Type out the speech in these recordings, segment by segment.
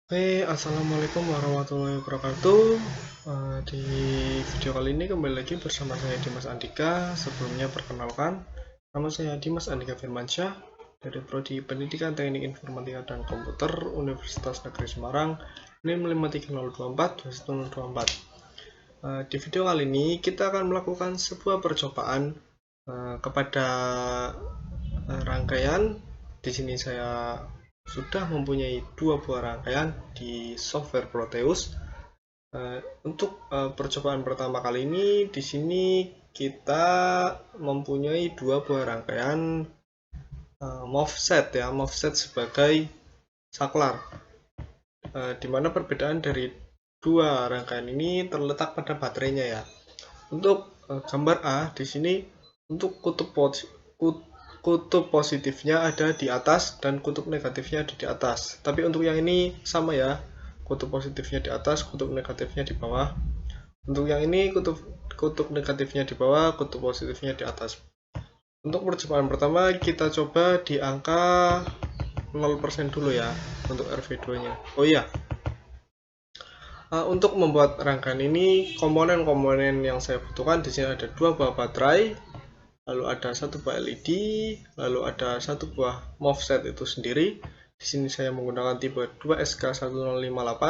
Assalamualaikum warahmatullahi wabarakatuh. Di video kali ini kembali lagi bersama saya Dimas Andika. Sebelumnya perkenalkan, nama saya Dimas Andika Firmansyah dari Prodi Pendidikan Teknik Informatika dan Komputer Universitas Negeri Semarang, NIM 53024 Di video kali ini kita akan melakukan sebuah percobaan kepada rangkaian. Di sini saya sudah mempunyai dua buah rangkaian di software Proteus. Untuk percobaan pertama kali ini, di sini kita mempunyai dua buah rangkaian MOVSET ya, MOVSET sebagai saklar. Di mana perbedaan dari dua rangkaian ini terletak pada baterainya ya. Untuk gambar A di sini untuk kutub positifnya ada di atas dan kutub negatifnya ada di atas. Tapi untuk yang ini sama ya, kutub positifnya di atas, kutub negatifnya di bawah. Untuk yang ini kutub negatifnya di bawah, kutub positifnya di atas. Untuk percobaan pertama kita coba di angka 0% dulu ya untuk RV2-nya. Oh iya, untuk membuat rangkaian ini komponen-komponen yang saya butuhkan di sini ada dua buah baterai, lalu ada satu buah LED, lalu ada satu buah MOVSET itu sendiri. Di sini saya menggunakan tipe 2SK1058,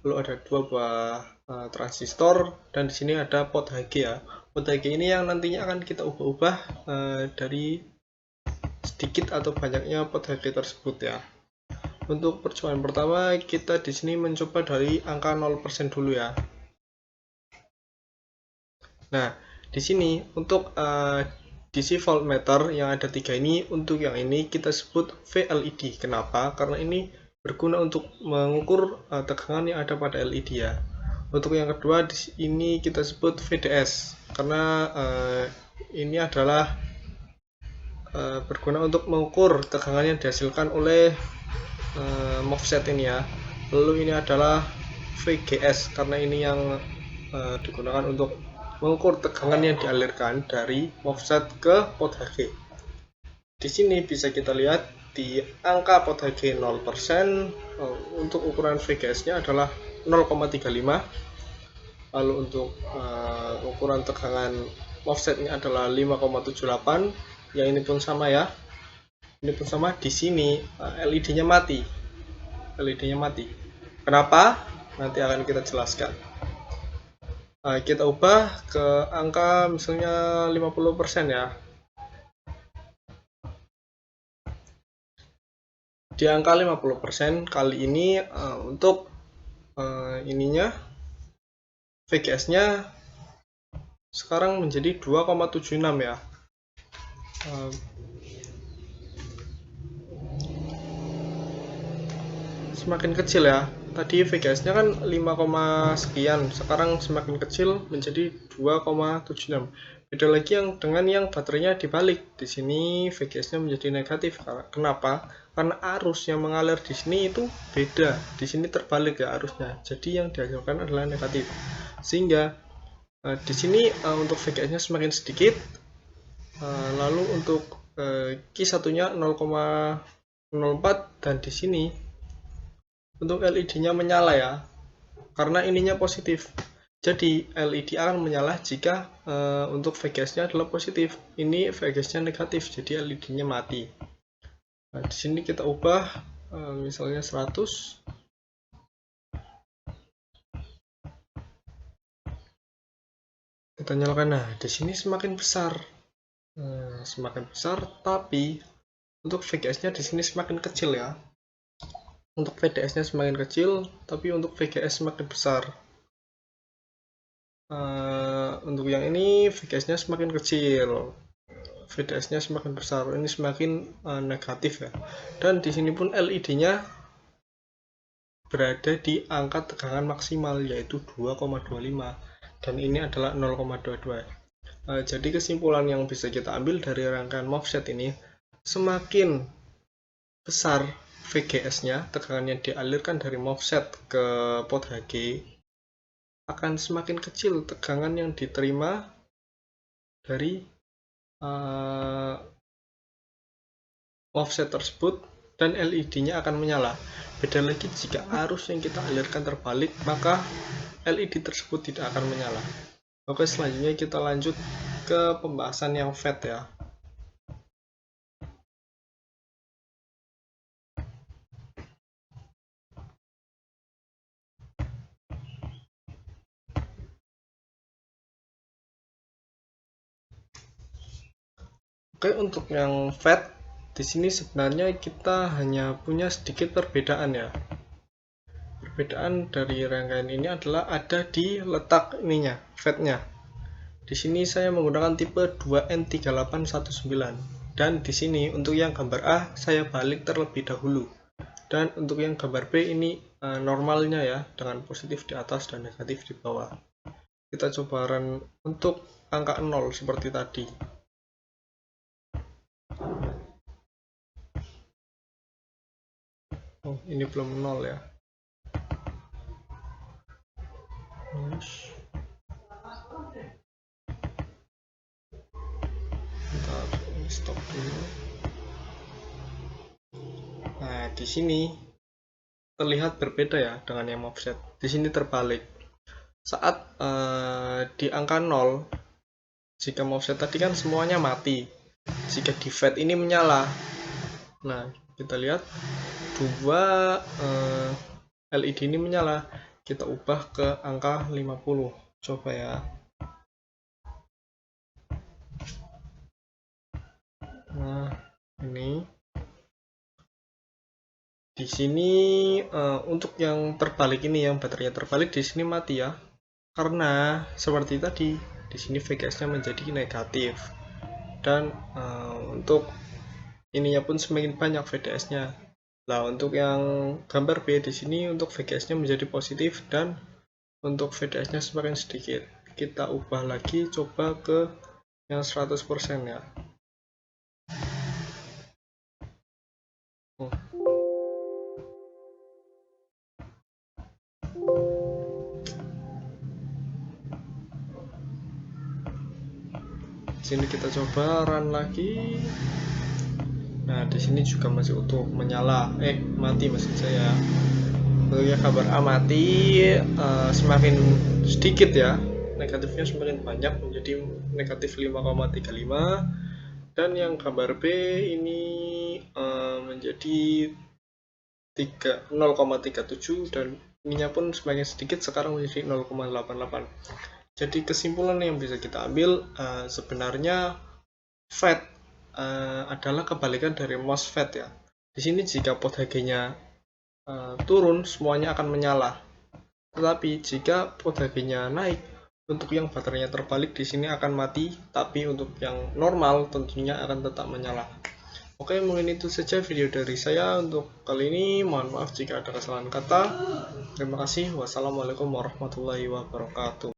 lalu ada dua buah transistor, dan di sini ada pot HG ya. Pot HG ini yang nantinya akan kita ubah-ubah dari sedikit atau banyaknya pot HG tersebut ya. Untuk percobaan pertama kita di sini mencoba dari angka 0% dulu ya. Nah, di sini untuk DC voltmeter yang ada 3 ini, untuk yang ini kita sebut VLED. Kenapa? Karena ini berguna untuk mengukur tegangan yang ada pada LED ya. Untuk yang kedua di ini kita sebut VDS karena ini adalah berguna untuk mengukur tegangan yang dihasilkan oleh MOVSET ini ya. Lalu ini adalah VGS karena ini yang digunakan untuk mengukur tegangan yang dialirkan dari MOVSET ke pot HG. Di sini bisa kita lihat di angka pot HG 0%, untuk ukuran VGS-nya adalah 0,35. Lalu untuk ukuran tegangan MOVSET-nya adalah 5,78. Yang ini pun sama ya. Ini pun sama. Di sini LED-nya mati. LED-nya mati. Kenapa? Nanti akan kita jelaskan. Kita ubah ke angka misalnya 50% ya. Di angka 50% kali ini untuk ininya VGS-nya sekarang menjadi 2,76 ya. Semakin kecil ya. Tadi VGS-nya kan 5, sekian, sekarang semakin kecil menjadi 2,76. Beda lagi yang dengan yang baterainya dibalik. Di sini VGS-nya menjadi negatif. Kenapa? Karena arus yang mengalir di sini itu beda. Di sini terbalik ya arusnya. Jadi yang dihasilkan adalah negatif. Sehingga di sini untuk VGS-nya semakin sedikit. Lalu untuk Q1-nya 0,04 dan di sini untuk LED-nya menyala ya, karena ininya positif. Jadi LED akan menyala jika untuk VGS-nya adalah positif. Ini VGS-nya negatif, jadi LED-nya mati. Nah, di sini kita ubah misalnya 100. Kita nyalakan. Nah, di sini semakin besar. Semakin besar, tapi untuk VGS-nya di sini semakin kecil ya. Untuk VDS-nya semakin kecil, tapi untuk VGS semakin besar. Untuk yang ini VGS-nya semakin kecil, VDS-nya semakin besar. Ini semakin negatif ya. Dan di sini pun LED-nya berada di angka tegangan maksimal yaitu 2,25 dan ini adalah 0,22. Jadi kesimpulan yang bisa kita ambil dari rangkaian MOVSET ini, semakin besar VGS-nya, tegangan yang dialirkan dari MOVSET ke pot HG, akan semakin kecil tegangan yang diterima dari MOVSET tersebut dan LED-nya akan menyala. Beda lagi jika arus yang kita alirkan terbalik, maka LED tersebut tidak akan menyala. Oke, selanjutnya kita lanjut ke pembahasan yang FET ya. Oke, untuk yang FET di sini sebenarnya kita hanya punya sedikit perbedaan ya. Perbedaan dari rangkaian ini adalah ada di letak ininya, FET-nya. Di sini saya menggunakan tipe 2N3819 dan di sini untuk yang gambar A saya balik terlebih dahulu. Dan untuk yang gambar B ini normalnya ya, dengan positif di atas dan negatif di bawah. Kita coba run untuk angka 0 seperti tadi. Oh, ini belum 0 ya. Bentar, ini stop dulu. Nah, di sini terlihat berbeda ya dengan yang offset. Di sini terbalik. Saat di angka 0, jika offset tadi kan semuanya mati. Jika di FET ini menyala. Nah, kita lihat dua LED ini menyala. Kita ubah ke angka 50. Coba ya. Nah, ini di sini untuk yang terbalik ini, yang baterainya terbalik di sini mati ya, karena seperti tadi di sini VGS-nya menjadi negatif dan untuk ininya pun semakin banyak VDS-nya. Nah, untuk yang gambar B di sini untuk VGS-nya menjadi positif dan untuk VDS-nya semakin sedikit. Kita ubah lagi, coba ke yang 100% ya. Sini kita coba run lagi. Nah, di sini juga masih utuh menyala. Mati maksud saya. Untuk yang gambar A mati, semakin sedikit ya. Negatifnya semakin banyak menjadi negatif 5,35 dan yang gambar B ini menjadi 0,37 dan ininya pun semakin sedikit, sekarang menjadi 0,88. Jadi kesimpulan yang bisa kita ambil sebenarnya FET adalah kebalikan dari MOSFET ya. Di sini jika pot Hg-nya turun, semuanya akan menyala. Tetapi jika pot Hg-nya naik, untuk yang baterainya terbalik di sini akan mati, tapi untuk yang normal tentunya akan tetap menyala. Oke, mungkin itu saja video dari saya untuk kali ini. Mohon maaf jika ada kesalahan kata. Terima kasih. Wassalamualaikum warahmatullahi wabarakatuh.